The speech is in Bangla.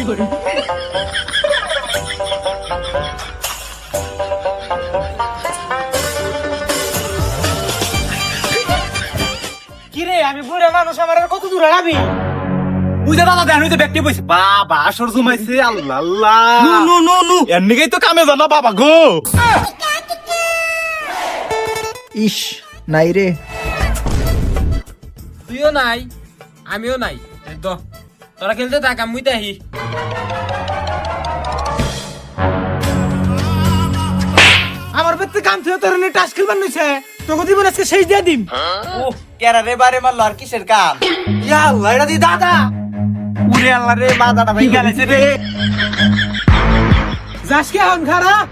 কিরে আমি বুড়া মানুষ, আমার আর কত দূর আগাবি? বুঝা দাদা দেন হইতে ব্যক্তি বইছে বাবা আসর জমাইছে আল্লাহ আল্লাহ নো নো নো এর নিগেই তো কামে জানা বাবা গো। ইস নাই রে। তুইও নাই আমিও নাই, তোরা খেলতে থাক, আমি মুইতে আহি। আমার বেতে কাম থেকে তোর নিয়ে টাস্ক খেলবার নিছে, তোকে দিব আজকে শেষ দিয়ে দিম। ও কেরা রে বারে মারলো আর কিসের কাম? ইয়া আল্লাহ, এটা দি দাদা। উরে আল্লাহ রে মাথাটা ভাই গেছে রে। যাস কি এখন খারাপ?